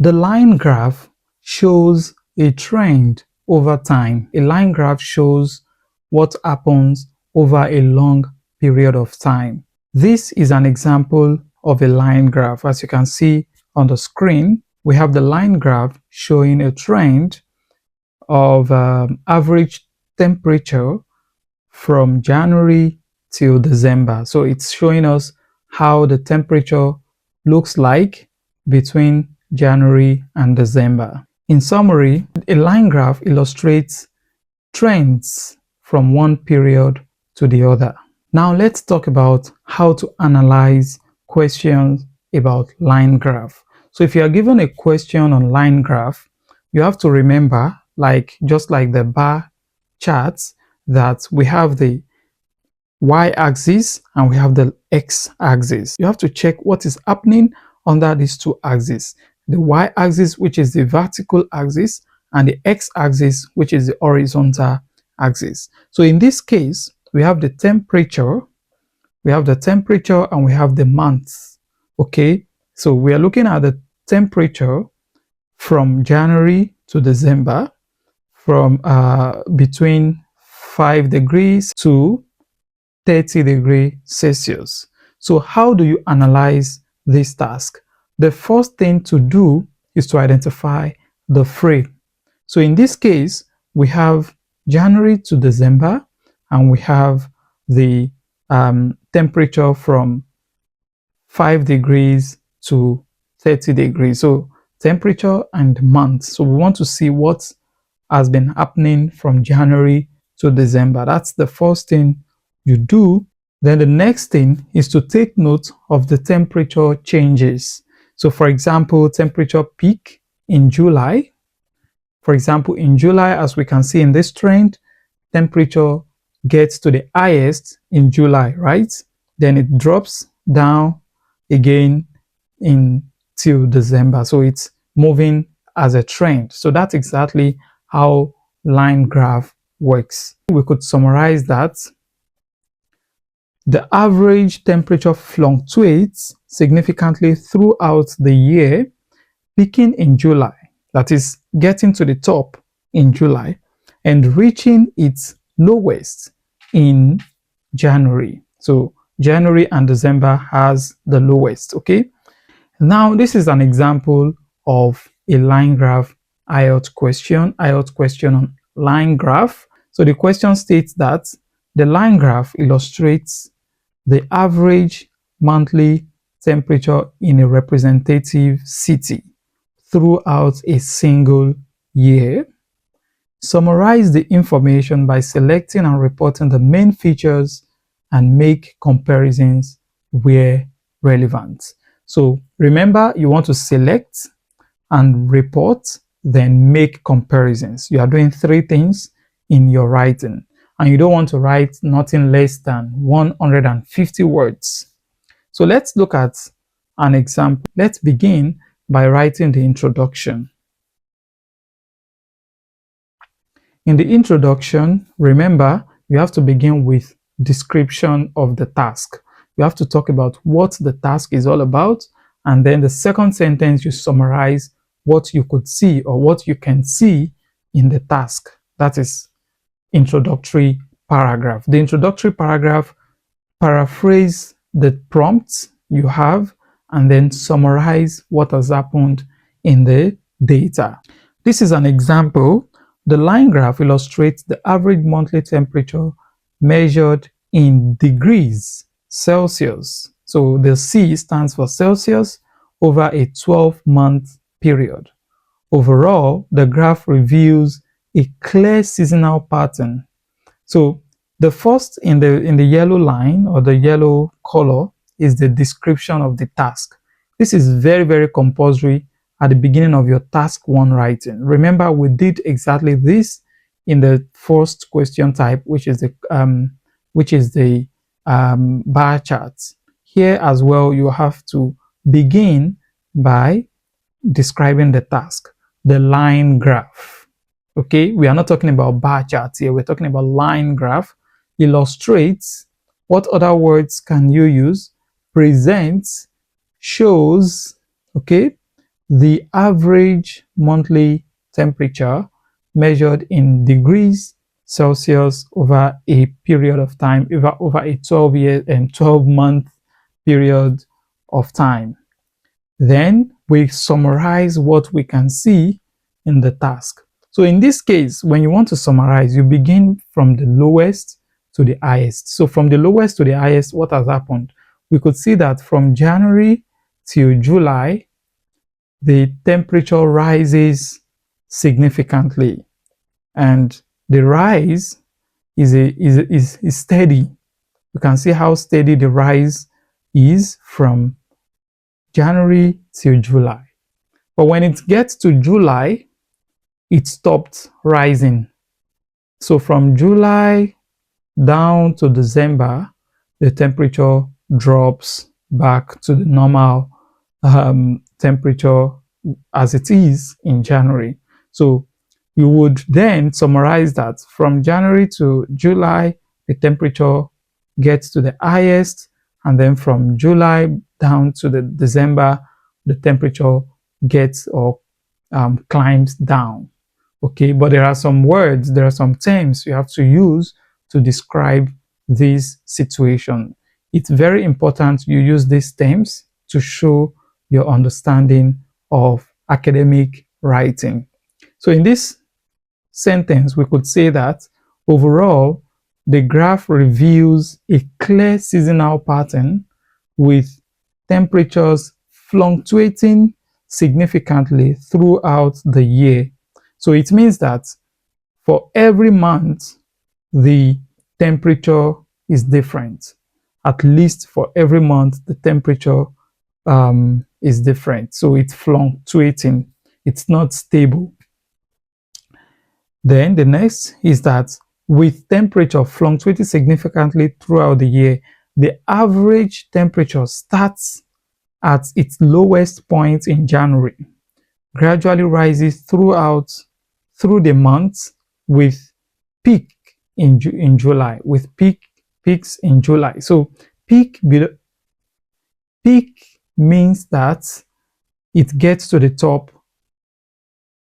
The line graph shows a trend over time. A line graph shows what happens over a long period of time. This is an example of a line graph. As you can see on the screen, we have the line graph showing a trend of average temperature from January till December. So it's showing us how the temperature looks like between January and December. In summary, a line graph illustrates trends from one period to the other. Now let's talk about how to analyze questions about line graph. So if you are given a question on line graph, you have to remember, just like the bar charts, that we have the y-axis and we have the x-axis. You have to check what is happening under these two axes. The y-axis, which is the vertical axis, and the x-axis, which is the horizontal axis. So in this case, we have the temperature, and we have the months. Okay, so we are looking at the temperature from January to December, from between 5 degrees to 30 degrees Celsius. So how do you analyze this task? The first thing to do is to identify the frame. So in this case, we have January to December, and we have the temperature from 5 degrees to 30 degrees. So temperature and month. So we want to see what has been happening from January to December. That's the first thing you do. Then the next thing is to take note of the temperature changes. So for example, temperature peak in July. For example, in July, as we can see in this trend, temperature gets to the highest in July, right? Then it drops down again till December. So it's moving as a trend. So that's exactly how line graph works. We could summarize that the average temperature fluctuates significantly throughout the year, peaking in July, that is getting to the top in July, and reaching its lowest in January. So January and December has the lowest, okay? Now this is an example of a line graph Ielts question on line graph. So the question states that the line graph illustrates the average monthly temperature in a representative city throughout a single year. Summarize the information by selecting and reporting the main features and make comparisons where relevant. So remember, you want to select and report, then make comparisons. You are doing 3 things in your writing, and you don't want to write nothing less than 150 words. So let's look at an example. Let's begin by writing the introduction. In the introduction, remember, you have to begin with description of the task. You have to talk about what the task is all about, and then the second sentence you summarize what you could see or what you can see in the task. That is introductory paragraph. The introductory paragraph paraphrase the prompts you have and then summarize what has happened in the data. This is an example. The line graph illustrates the average monthly temperature measured in degrees Celsius. So the C stands for Celsius over a 12-month period. Overall, the graph reveals a clear seasonal pattern. So the first in the yellow line or the yellow color is the description of the task. This is very, very compulsory at the beginning of your task 1 writing. Remember, we did exactly this in the first question type, which is the bar chart. Here as well, you have to begin by describing the task, the line graph. Okay, we are not talking about bar charts here, we're talking about line graph. Illustrates, what other words can you use? Presents, shows, okay, the average monthly temperature measured in degrees Celsius over a period of time, over a 12-year and 12-month period of time. Then we summarize what we can see in the task. So in this case, when you want to summarize, you begin from the lowest to the highest. So from the lowest to the highest, what has happened? We could see that from January till July, the temperature rises significantly, and the rise is steady. You can see how steady the rise is from January till July. But when it gets to July, it stopped rising. So from July down to December, the temperature drops back to the normal temperature as it is in January. So you would then summarize that from January to July, the temperature gets to the highest, and then from July down to the December, the temperature gets or climbs down. Okay, but there are some words, there are some terms you have to use to describe this situation. It's very important you use these terms to show your understanding of academic writing. So in this sentence, we could say that overall, the graph reveals a clear seasonal pattern with temperatures fluctuating significantly throughout the year. So it means that for every month, the temperature is different. At least for every month, the temperature is different. So it's fluctuating. It's not stable. Then the next is that with temperature fluctuating significantly throughout the year, the average temperature starts at its lowest point in January, gradually rises through the months with peak in July, with peaks in July. So peak means that it gets to the top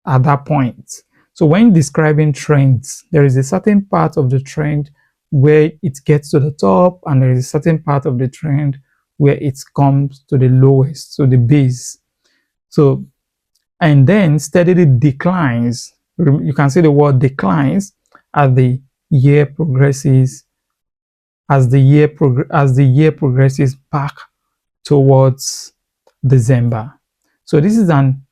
at that point. So when describing trends, there is a certain part of the trend where it gets to the top, and there is a certain part of the trend where it comes to the lowest, so the base. So, and then steadily declines. You can see the word declines as the year progresses, as the year progresses back towards December. So this is an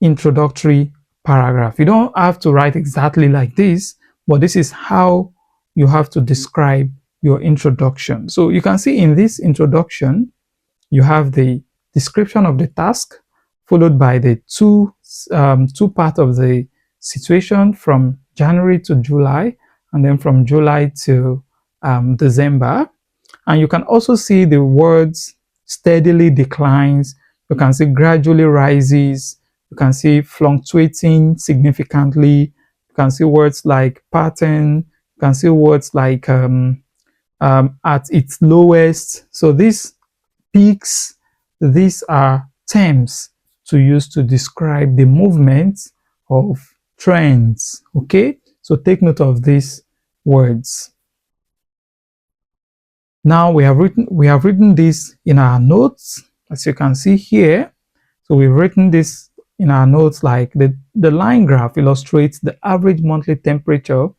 introductory paragraph. You don't have to write exactly like this, but this is how you have to describe your introduction. So you can see in this introduction, you have the description of the task, followed by the two part of the situation from January to July, and then from July to December. And you can also see the words steadily declines. You can see gradually rises. You can see fluctuating significantly. You can see words like pattern. You can see words like at its lowest. So these peaks, these are terms to use to describe the movement of trends. Okay, so take note of these words. Now we have written this in our notes, as you can see here. So we've written this in our notes, like the line graph illustrates the average monthly temperature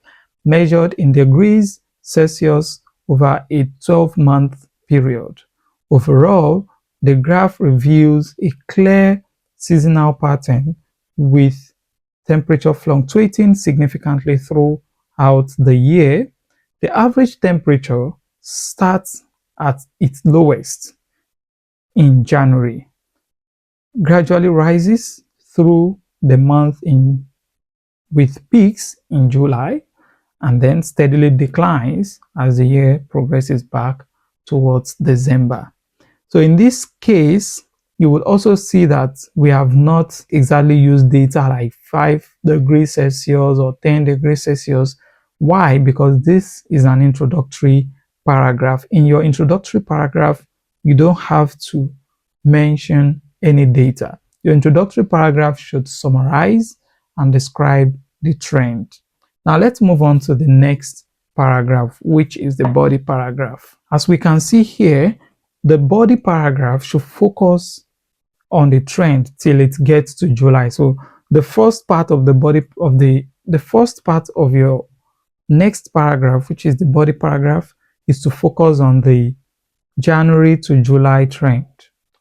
measured in degrees Celsius over a 12-month period. Overall, the graph reveals a clear seasonal pattern with temperature fluctuating significantly throughout the year. The average temperature starts at its lowest in January, gradually rises through the month with peaks in July, and then steadily declines as the year progresses back towards December. So in this case, you will also see that we have not exactly used data like 5 degrees Celsius or 10 degrees Celsius. Why? Because this is an introductory paragraph. In your introductory paragraph, you don't have to mention any data. Your introductory paragraph should summarize and describe the trend. Now let's move on to the next paragraph, which is the body paragraph. As we can see here, the body paragraph should focus on the trend till it gets to July. So the first part of the body of the first part of your next paragraph, which is the body paragraph, is to focus on the January to July trend.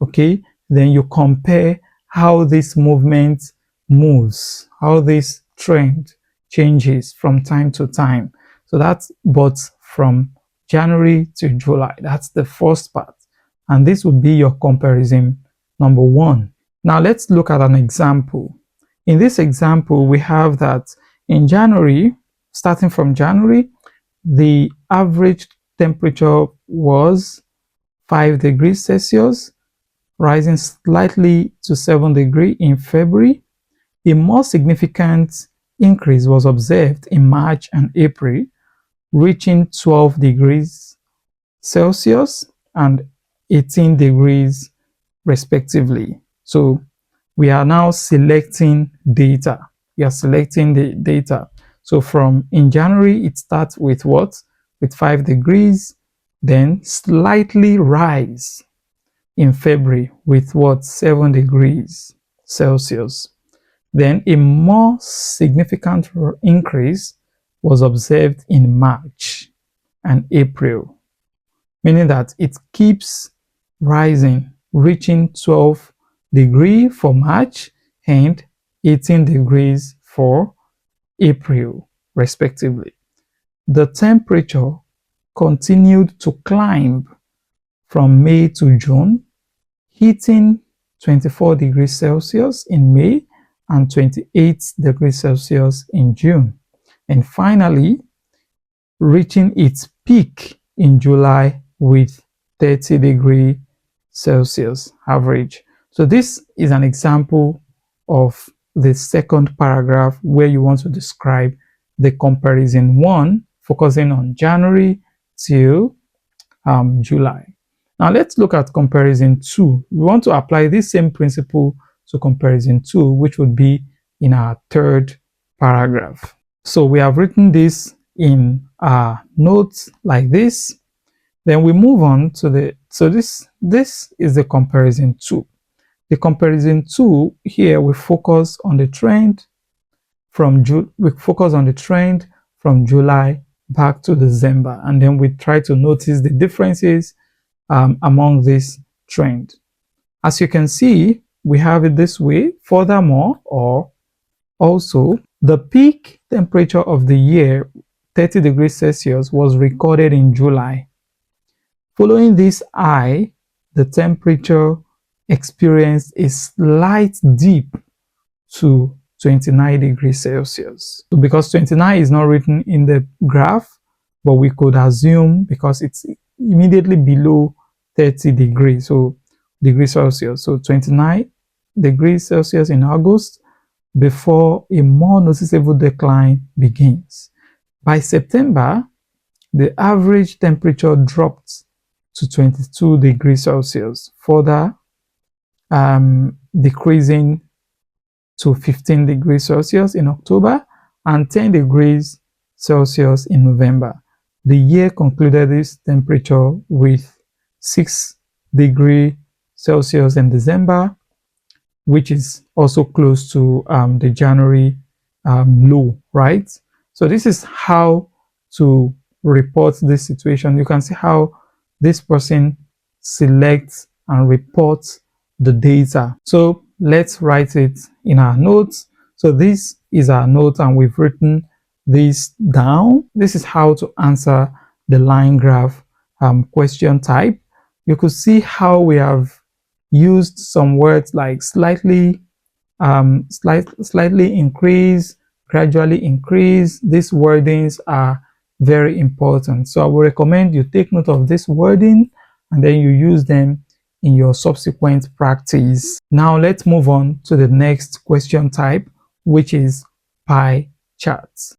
Okay, then you compare how this movement moves, how this trend changes from time to time. So that's but from January to July. That's the first part. And this would be your comparison number one. Now let's look at an example. In this example, we have that in January, starting from January, the average temperature was 5 degrees Celsius, rising slightly to 7 degrees in February. A more significant increase was observed in March and April, reaching 12 degrees Celsius and 18 degrees respectively. So we are now selecting data. We are selecting the data. So from in January, it starts with what? With 5 degrees, then slightly rise in February with what? 7 degrees Celsius. Then a more significant increase was observed in March and April, meaning that it keeps rising, reaching 12 degrees for March and 18 degrees for April, respectively. The temperature continued to climb from May to June, hitting 24 degrees Celsius in May and 28 degrees Celsius in June, and finally reaching its peak in July with 30 degrees Celsius average. So this is an example of the second paragraph where you want to describe the comparison one, focusing on January till July. Now let's look at comparison 2. We want to apply this same principle to comparison 2, which would be in our third paragraph. So we have written this in our notes like this. Then we move on to this is the comparison 2. The comparison 2 here we focus on the trend from July back to December, and then we try to notice the differences among this trend. As you can see, we have it this way. Furthermore, or also, the peak temperature of the year, 30 degrees Celsius, was recorded in July. Following this high, the temperature experienced a slight dip to 29 degrees Celsius. So because 29 is not written in the graph, but we could assume because it's immediately below 30 degrees, so degrees Celsius. So 29 degrees Celsius in August before a more noticeable decline begins. By September, the average temperature dropped to 22 degrees Celsius, further decreasing to 15 degrees Celsius in October and 10 degrees Celsius in November. The year concluded this temperature with 6 degrees Celsius in December, which is also close to the January low, right? So this is how to report this situation. You can see how this person selects and reports the data. So let's write it in our notes. So this is our note and we've written this down. This is how to answer the line graph question type. You could see how we have used some words like slightly increase, gradually increase. These wordings are very important. So I would recommend you take note of this wording and then you use them in your subsequent practice. Now let's move on to the next question type, which is pie charts.